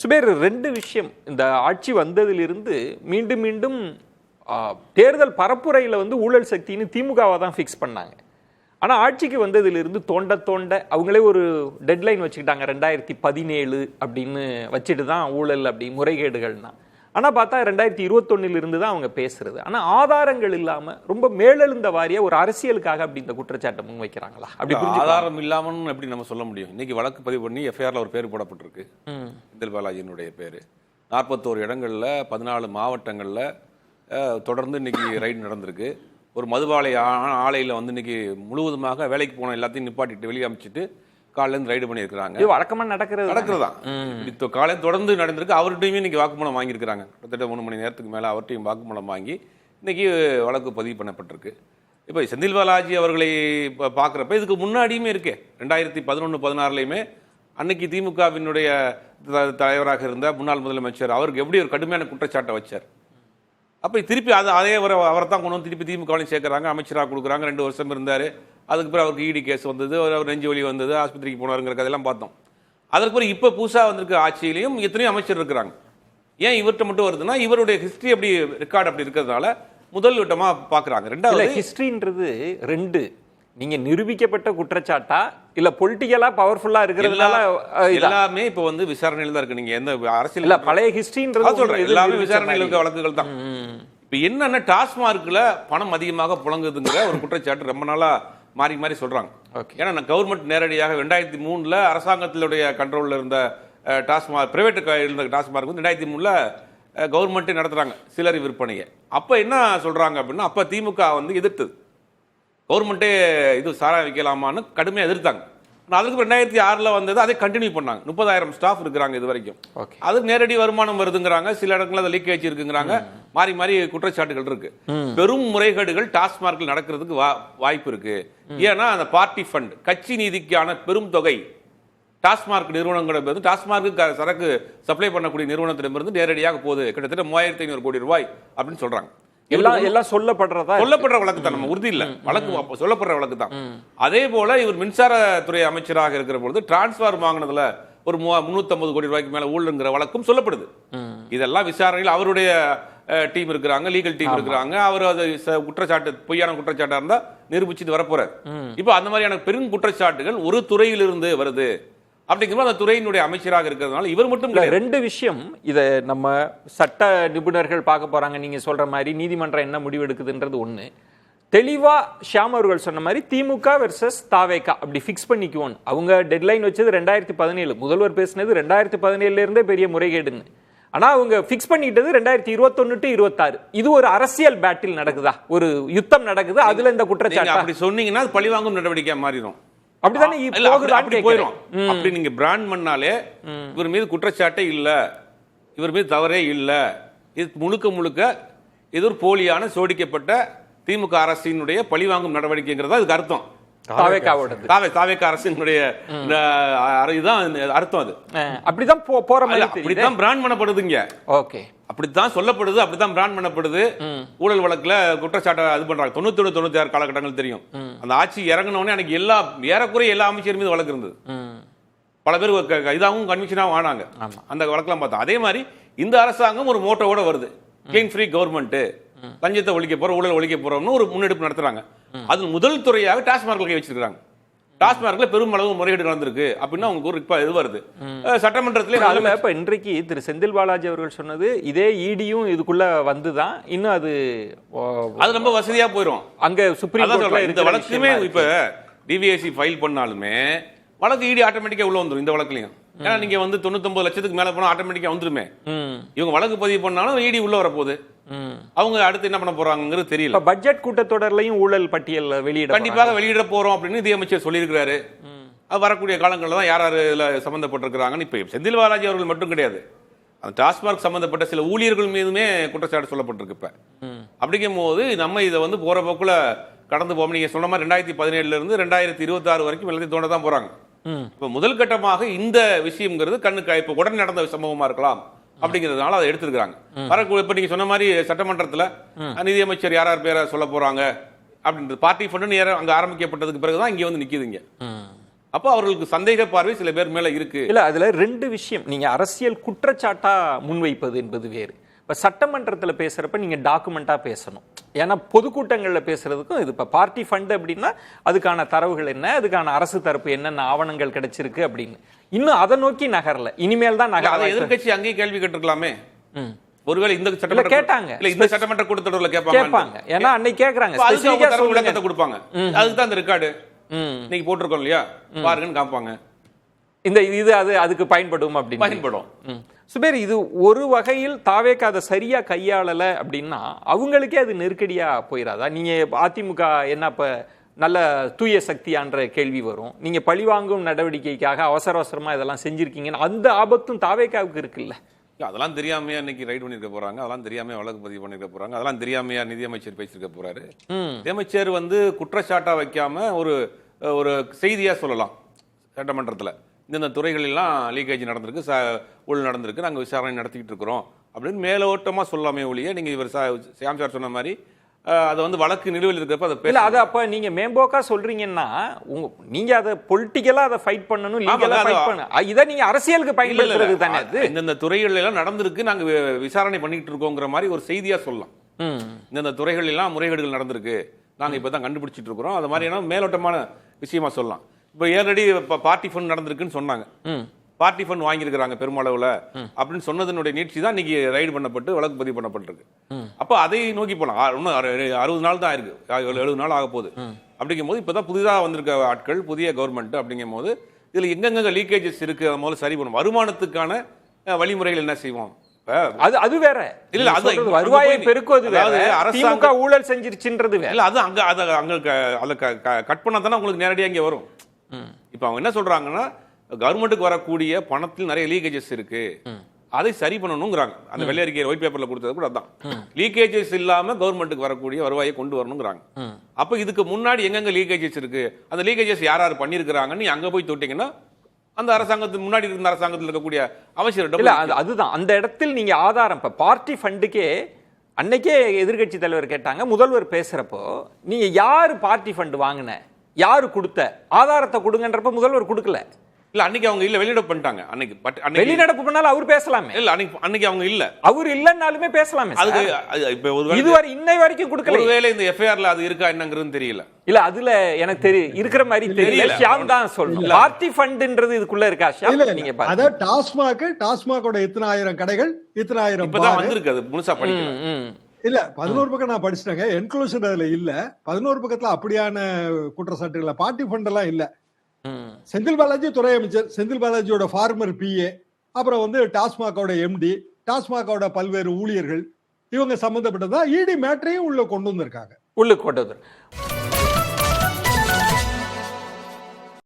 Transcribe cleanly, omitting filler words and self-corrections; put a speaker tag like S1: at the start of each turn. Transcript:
S1: சுபேர், ரெண்டு விஷயம். இந்த ஆட்சி வந்ததிலிருந்து மீண்டும் மீண்டும் தேர்தல் பரப்புரையில் வந்து ஊழல் சக்தின்னு திமுகவை தான் ஃபிக்ஸ் பண்ணாங்க. ஆனால் ஆட்சிக்கு வந்ததிலிருந்து தோண்ட தோண்ட அவங்களே ஒரு டெட்லைன் வச்சுக்கிட்டாங்க, 2017 அப்படின்னு வச்சுட்டு தான் ஊழல் அப்படி முறைகேடுகள்னா. ஆனால் பார்த்தா 2021 தான் அவங்க பேசுறது. ஆனால் ஆதாரங்கள் இல்லாமல் ரொம்ப மேலெழுந்த வாரியா ஒரு அரசியலுக்காக அப்படி இந்த குற்றச்சாட்டை முன் வைக்கிறாங்களா? அப்படி
S2: ஆதாரம் இல்லாமல் எப்படி நம்ம சொல்ல முடியும்? இன்னைக்கு வழக்கு பதிவு பண்ணி எஃப்ஐஆர்ல ஒரு பேர் போடப்பட்டிருக்கு, செந்தில் பாலாஜியினுடைய பேர். 41 இடங்கள்ல 14 மாவட்டங்கள்ல தொடர்ந்து இன்னைக்கு ரைடு நடந்திருக்கு. ஒரு மதுபாலை ஆலையில் வந்து இன்னைக்கு முழுவதுமாக வேலைக்கு போன எல்லாத்தையும் நிப்பாட்டிட்டு வெளியே அமைச்சிட்டு காலையிலேருந்து ரைடு பண்ணியிருக்கிறாங்க.
S1: வழக்கமாக நடக்கிறதா
S2: காலையில் தொடர்ந்து நடந்திருக்கு. அவர்கிட்டையுமே இன்னைக்கு வாக்குமூலம் வாங்கியிருக்கிறாங்க. கிட்டத்தட்ட 3 மணி நேரத்துக்கு மேலே அவர்கிட்டையும் வாக்குமூலம் வாங்கி இன்னைக்கு வழக்கு பதிவு பண்ணப்பட்டிருக்கு. இப்போ செந்தில் பாலாஜி அவர்களை பார்க்குறப்ப இதுக்கு முன்னாடியுமே இருக்கு. 2011-16 அன்னைக்கு திமுகவினுடைய தலைவராக இருந்த முன்னாள் முதலமைச்சர் அவருக்கு எப்படி ஒரு கடுமையான குற்றச்சாட்டை வச்சார். அப்போ திருப்பி அதே அவரை தான் கொண்டு வந்து திருப்பி திமுகவையும் சேர்க்குறாங்க, அமைச்சராக கொடுக்குறாங்க. 2 வருஷம் இருந்தார். அதுக்கு பிறகு அவருக்கு இடி கேஸ் வந்தது, அவர் நெஞ்சு வலி வந்தது, ஆஸ்பத்திரிக்கு போனாருங்கிற கதையெல்லாம் பார்த்தோம். அதற்கு பிறகு இப்போ புதுசாக வந்திருக்க ஆட்சியிலையும் எத்தனையோ அமைச்சர் இருக்கிறாங்க. ஏன் இவர்கிட்ட மட்டும் வருதுன்னா இவருடைய ஹிஸ்ட்ரி அப்படி ரெக்கார்டு அப்படி இருக்கிறதுனால முதல் விட்டமாக பார்க்குறாங்க. ரெண்டாவது
S1: ஹிஸ்ட்ரின்றது ரெண்டு, நீங்க நிரூபிக்கப்பட்ட குற்றச்சாட்டா இல்ல பொலிட்டிக்கலா பவர்ஃபுல்லா இருக்கிறதுனால
S2: எல்லாமே இப்போ வந்து விசாரணையில் தான் இருக்கு. நீங்க எந்த அரசியல்
S1: இல்ல பழைய ஹிஸ்டரின்றது
S2: சொல்றேன், எல்லாமே விசாரணையில் இருக்க வழக்குகள் தான். இப்போ என்னன்னா டாஸ்மார்க்ல பணம் அதிகமாக புழங்குதுங்கிற ஒரு குற்றச்சாட்டு ரொம்ப நாளா மாறி மாறி சொல்றாங்க. ஏன்னா கவர்மெண்ட் நேரடியாக 2003 அரசாங்கத்தினுடைய கண்ட்ரோல்ல இருந்த டாஸ்மார்க், பிரைவேட் இருந்த டாஸ்மார்க் வந்து 2003 கவர்மெண்ட்டே நடத்துறாங்க சில்லறை விற்பனையை. அப்ப என்ன சொல்றாங்க அப்படின்னா, அப்ப திமுக வந்து எதிர்த்தது, கவர்மெண்ட்டே இது சாரா வைக்கலாமான்னு கடுமையாக எதிர்த்தாங்க. அதுக்கு 2006 வந்தது, அதை கண்டினியூ பண்ணாங்க. 30,000 ஸ்டாஃப் இருக்கிறாங்க இது வரைக்கும். அது நேரடி வருமானம் வருதுங்கிறாங்க, சில இடங்களில் அதை லீக்கேஜ் இருக்குங்கிறாங்க. மாறி மாறி குற்றச்சாட்டுகள் இருக்கு. பெரும் முறைகேடுகள் டாஸ்மார்க்கில் நடக்கிறதுக்கு வாய்ப்பு இருக்கு. ஏன்னா அந்த பார்ட்டி ஃபண்ட், கட்சி நிதிக்கான பெரும் தொகை டாஸ்மார்க் நிறுவனங்களிடமிருந்து, டாஸ்மார்க்கு சரக்கு சப்ளை பண்ணக்கூடிய நிறுவனத்திடமிருந்து நேரடியாக போகுது. கிட்டத்தட்ட 3,500 கோடி ரூபாய் அப்படின்னு சொல்றாங்க.
S1: எல்லாம் சொல்லப்படுற
S2: வழக்கு தான், நம்ம உறுதி இல்ல, வழக்கு சொல்லப்படுற வழக்கு தான். அதே போல இவர் மின்சாரத்துறை அமைச்சராக இருக்கிற பொழுது டிரான்ஸ்பார் வாங்கினதுல ஒரு 350 கோடி ரூபாய்க்கு மேல ஊழல்ங்கிற வழக்கும் சொல்லப்படுது. இதெல்லாம் விசாரணையில் அவருடைய டீம் இருக்கிறாங்க, லீகல் டீம் இருக்கிறாங்க. அவர் அது குற்றச்சாட்டு பொய்யான குற்றச்சாட்டா இருந்தா நிரூபிச்சுட்டு வரப்போறாரு. இப்போ அந்த மாதிரியான பெரும் குற்றச்சாட்டுகள் ஒரு துறையிலிருந்து வருது அப்படிங்கிறப்ப அந்த துறையினுடைய அமைச்சராக இருக்கிறதுனால இவர் மட்டும்
S1: ரெண்டு விஷயம். இதை நம்ம சட்ட நிபுணர்கள் பார்க்க போறாங்க. நீங்க சொல்ற மாதிரி நீதிமன்றம் என்ன முடிவு எடுக்குதுன்றது ஒண்ணு. தெளிவா ஷியாம் அவர்கள் சொன்ன மாதிரி திமுக வெர்சஸ் தாவேகா அப்படி ஃபிக்ஸ் பண்ணிக்குவோம். அவங்க டெட்லைன் வச்சது 2017. முதல்வர் பேசினது 2017 இருந்தே பெரிய முறைகேடுன்னு. ஆனா அவங்க ஃபிக்ஸ் பண்ணிட்டது 2021-26. இது ஒரு அரசியல் பேட்டில் நடக்குதா, ஒரு யுத்தம் நடக்குது, அதுல இந்த குற்றச்சாட்டு
S2: அப்படி சொன்னீங்கன்னா பழிவாங்கும் நடவடிக்கை மாறிடும்.
S1: அப்படிதானே
S2: போயிடும். அப்படி நீங்க பிராண்ட் பண்ணாலே இவர் மீது குற்றச்சாட்டே இல்ல, இவர் மீது தவறே இல்ல, இது முழுக்க முழுக்க இது ஒரு போலியான சோடிக்கப்பட்ட திமுக அரசினுடைய பழிவாங்கும் நடவடிக்கைங்கிறதா இதுக்கு அர்த்தம். தாவேகா அரசினுடைய இதுதான் அர்த்தம். அது அப்படிதான் போற மாதிரி, அப்படித்தான் பிராண்ட் பண்ணப்படுதுங்க. ஓகே, அப்படித்தான் சொல்லப்படுது, அப்படித்தான் பிராண்ட் பண்ணப்படுது. ஊழல் வழக்குல குற்றச்சாட்டை இது பண்றாங்க. 91-96 காலகட்டங்கள் தெரியும். அந்த ஆட்சி இறங்கினோடனே எனக்கு ஏறக்குறைய எல்லா அமைச்சர் மீது வழக்கு இருந்தது. பல பேர் இதாகவும் கன்விக்ஷனாகவும் ஆனாங்க. அந்த வழக்கெல்லாம் பார்த்தோம். அதே மாதிரி இந்த அரசாங்கம் ஒரு மோட்டோவோட வருது, கிளீன் ஃப்ரீ கவர்மெண்ட், லஞ்சத்தை ஒழிக்க போறோம், ஊழல் ஒழிக்க போறோம்னு ஒரு முன்னெடுப்பு நடத்துறாங்க. அது முதல் துறையாக டாஸ்மார்க்ல கை வச்சிருக்காங்க. டாஸ்மார்க்ல பெரும் அளவு முறைகேடு நடந்திருக்கு அப்படின்னா அவங்க ஒரு இது வருது சட்டமன்றத்தில்.
S1: அதுல இப்ப இன்றைக்கு திரு செந்தில் பாலாஜி அவர்கள் சொன்னது, இதே இடியும் இதுக்குள்ள வந்துதான் இன்னும் அது
S2: ரொம்ப வசதியா போயிடும்.
S1: அங்க சுப்ரீம் கோர்ட்ல
S2: இந்த வழக்குமே இப்ப டிவிஎஸ்சி ஃபைல் பண்ணாலுமே வழக்கு இடி ஆட்டோமேட்டிக்கா உள்ள வந்துடும். இந்த வழக்குலயும் ஏன்னா நீங்க வந்து 99 லட்சத்துக்கு மேல போனா ஆட்டோமேட்டிக்கா வந்துருமே. இவங்க வழக்கு பதிவு பண்ணாலும் இடி உள்ள வரப்போகுது. அவங்க அடுத்து என்ன பண்ண போறாங்கிறது தெரியல.
S1: பட்ஜெட் கூட்டத்தொடர்லையும் ஊழல் பட்டியல்
S2: கண்டிப்பாக வெளியிட போறோம் அப்படின்னு நிதியமைச்சர் சொல்லியிருக்கிறாரு. வரக்கூடிய காலங்களில் தான் யார் யார் இதில் சம்பந்தப்பட்டிருக்கிறாங்கன்னு. இப்போ செந்தில் பாலாஜி அவர்கள் மட்டும் கிடையாது, அந்த டாஸ்மார்க் சம்பந்தப்பட்ட சில ஊழியர்கள் மீதுமே குற்றச்சாட்டு சொல்லப்பட்டிருக்கு. இப்ப அப்படிங்கும் போது நம்ம இதை வந்து போற போக்குல கடந்து போவோம். நீங்க சொன்ன மாதிரி 2017 இருந்து 2026 வரைக்கும் எல்லாத்தையும் தோண்ட தான் போறாங்க. இப்ப முதல் கட்டமாக இந்த விஷயம்ங்கிறது கண்ணுக்கு இப்ப உடனே நடந்த சம்பவமா இருக்கலாம் அப்படிங்கிறதுனால அதை எடுத்திருக்காங்க. இப்ப நீங்க சொன்ன மாதிரி சட்டமன்றத்துல நிதியமைச்சர் யார் யார் பேரை சொல்ல போறாங்க அப்படின்றது பார்ட்டி ஃபண்ட் அங்க ஆரம்பிக்கப்பட்டதுக்கு பிறகுதான் இங்க வந்து நிக்குதுங்க. அப்போ அவர்களுக்கு சந்தேக பார்வை சில பேர் மேல இருக்கு.
S1: இல்ல அதுல ரெண்டு விஷயம். நீங்க அரசியல் குற்றச்சாட்டா முன்வைப்பது என்பது வேறு. இப்ப சட்டமன்றத்துல பேசுறப்ப நீங்க டாக்குமெண்டா பேசணும். ஏன்னா பொதுக்கூட்டங்கள்ல பேசுறதுக்கும் இது இப்ப பார்ட்டி ஃபண்ட் அப்படின்னா அதுக்கான தரவுகள் என்ன, அதுக்கான அரசு தரப்பு என்னென்ன ஆவணங்கள் கிடைச்சிருக்கு அப்படின்னு இன்னும் அதை நோக்கி நகரல. இனிமேல் தான்
S2: அதை
S1: நகர.
S2: எதிர்க்கட்சி அங்கேயே கேள்வி கேட்டிருக்கலாமே. ஒருவேளை இந்த சட்டமன்ற
S1: கேட்டாங்க,
S2: இந்த சட்டமன்ற கூட்டத்தொடர்ல
S1: கேட்பாங்க. ஏன்னா அன்னைக்கு கேக்குறாங்க
S2: விளக்கத்தை கொடுப்பாங்க. அதுக்கு தான் அந்த ரெக்கார்டு நீங்க போட்டிருக்கோம் இல்லையா, பாருங்கன்னு காப்பாங்க.
S1: இந்த இது அதுக்கு பயன்படும் அப்படின்னு
S2: பயன்படும்.
S1: சுபேர், இது ஒரு வகையில் தாவேக்கு அதை சரியா கையாளல அப்படின்னா அவங்களுக்கே அது நெருக்கடியா போயிடாதா? நீங்க அதிமுக என்ன இப்ப நல்ல தூய சக்தியான்ற கேள்வி வரும். நீங்க பழிவாங்கும் நடவடிக்கைக்காக அவசர அவசரமா இதெல்லாம் செஞ்சிருக்கீங்கன்னு அந்த ஆபத்தும் தாவேக்காவுக்கு இருக்குல்ல.
S2: அதெல்லாம் தெரியாமையா இன்னைக்கு ரைட் பண்ணிருக்க போறாங்க, அதெல்லாம் தெரியாம வழக்கு பதிவு பண்ணிருக்க போறாங்க, அதெல்லாம் தெரியாமையா நிதியமைச்சர் பேசிருக்க போறாரு. நிதியமைச்சர் குற்றச்சாட்டா வைக்காம ஒரு செய்தியா சொல்லலாம் சட்டமன்றத்துல, இந்த துறைகள் எல்லாம் லீக்கேஜ் நடந்திருக்கு, ஊழல் நடந்திருக்கு, நாங்க விசாரணை நடத்திக்கிட்டு இருக்கிறோம் அப்படின்னு மேலோட்டமா சொல்லாமே ஒழிய, நீங்க இவர் சியாம் சார் சொன்ன மாதிரி அதை வழக்கு நிலுவையில் இருக்கிறப்ப அதை பேசல.
S1: அது அப்ப நீங்க மேம்போக்கா சொல்றீங்கன்னா நீங்க அதை பொலிட்டிக்கலா அதை ஃபைட் பண்ணணும், லீகலா ஃபைட் பண்ணணும். இத நீங்க அரசியலுக்கு பயன்படுத்துறது தானே. அது
S2: இந்த துறைகள் எல்லாம் நடந்திருக்கு, நாங்க விசாரணை பண்ணிட்டு இருக்கோங்கிற மாதிரி ஒரு செய்தியா சொல்லலாம். இந்த துறைகள் எல்லாம் முறைகேடுகள் நடந்திருக்கு, நாங்க இப்பதான் கண்டுபிடிச்சிட்டு இருக்கிறோம், அது மாதிரி மேலோட்டமான விஷயமா சொல்லலாம். இப்ப ஏற்கனவே பார்ட்டி ஃபண்ட் நடந்திருக்குன்னு சொன்னாங்க, பார்ட்டி ஃபண்ட் வாங்கியிருக்கிறாங்க பெருமளவுல அப்படின்னு சொன்னதனுடைய நீட்சி தான் இன்னைக்கு ரைடு பண்ணப்பட்டு வழக்கு பதிவு பண்ணப்பட்டிருக்கு. அப்ப அதை நோக்கி போலாம். இன்னும் 60 நாள் தான் இருக்கு, 70 நாள் ஆக போகுது. அப்படிங்கும் போது இப்பதான் புதிதாக வந்திருக்க ஆட்கள், புதிய கவர்மெண்ட் அப்படிங்கும் போது இதுல எங்கெங்க லீக்கேஜஸ் இருக்கு அதை முதல்ல சரி பண்ணும். வருமானத்துக்கான வழிமுறைகள் என்ன செய்வோம்,
S1: அது வேற இல்ல. அது வருவாயை பெருக்குவது வேற, திமுக ஊழல் செஞ்சிருச்சுன்றது வேற.
S2: இல்ல அது அங்க கட் பண்ணா தானே உங்களுக்கு நேரடியாக இங்க வரும். இப்ப அவங்க என்ன சொல்றாங்கன்னா, கவர்மெண்ட்டுக்கு வரக்கூடிய பணத்தில் நிறைய லீக்கேஜஸ் இருக்கு, அதை சரி பண்ணணுங்கிறாங்க. அந்த வெள்ளை அறிக்கை ஒயிட் பேப்பர்ல கொடுத்தது கூட அதான், லீக்கேஜஸ் இல்லாம கவர்மெண்ட்டுக்கு வரக்கூடிய வருவாயை கொண்டு வரணுங்கிறாங்க. அப்ப இதுக்கு முன்னாடி எங்கெங்க லீக்கேஜஸ் இருக்கு, அந்த லீக்கேஜஸ் யார் யார் பண்ணிருக்காங்கன்னு அங்க போய் தொட்டீங்கன்னா அந்த அரசாங்கத்துக்கு முன்னாடி இருந்த அரசாங்கத்தில் இருக்கக்கூடிய அவசியம் இல்ல.
S1: அதுதான் அந்த இடத்தில் நீங்க ஆதாரம். இப்ப பார்ட்டி ஃபண்டுக்கே அன்னைக்கே எதிர்கட்சி தலைவர் கேட்டாங்க, முதல்வர் பேசுறப்போ நீங்க யாரு பார்ட்டி ஃபண்ட் வாங்கின, யாரு கொடுத்த ஆதாரத்தை கொடுங்கன்றப்ப முதல்வர் கொடுக்கல.
S2: இல்ல அன்னைக்கு அவங்க இல்ல, வெளிநடப்பு பண்ணிட்டாங்க. அன்னைக்கு
S1: வெளிநடப்பு பண்ணாலும் அவர் பேசலாமே.
S2: இல்ல அன்னைக்கு அவங்க இல்ல,
S1: அவர் இல்லன்னாலுமே பேசலாமே.
S2: அதுக்கு இப்ப
S1: இதுவரை இன்னை வரைக்கும் கொடுக்கல.
S2: ஒருவேளை இந்த எஃப்ஐஆர்ல அது இருக்கா என்னங்கிறது தெரியல.
S1: இல்ல அதுல எனக்கு தெரியும் இருக்கிற மாதிரி தெரியல. ஷியாம் தான் சொல்லணும், பார்ட்டி ஃபண்ட்ன்றது இதுக்குள்ள இருக்கா ஷியாம்? நீங்க பாருங்க,
S3: அத டாஸ்மாகோட இத்தனை ஆயிரம் கடைகள், இத்தனை ஆயிரம்
S2: இப்பதான் வந்திருக்கு, அது முழுசா படிக்கல.
S3: இல்ல 11 பக்கம் நான் படிச்சிட்டேங்க, என்க்ளோஷன் அதுல இல்ல. 11 பக்கத்துல அப்படியான குற்றச்சாட்டுகள பார்ட்டி ஃபண்ட் எல்லாம் இல்ல. செந்தில் பாலாஜி துறை அமைச்சர், செந்தில் பாலாஜியோட ஃபார்மர் பிஏ, அப்புறம் டாஸ்மாகோட எம்டி, டாஸ்மாகோட பல்வேறு ஊழியர்கள், இவங்க சம்பந்தப்பட்டதா இடி மேட்டரையும் உள்ள கொண்டு வந்திருக்காங்க.
S1: உள்ள கொண்டு வந்து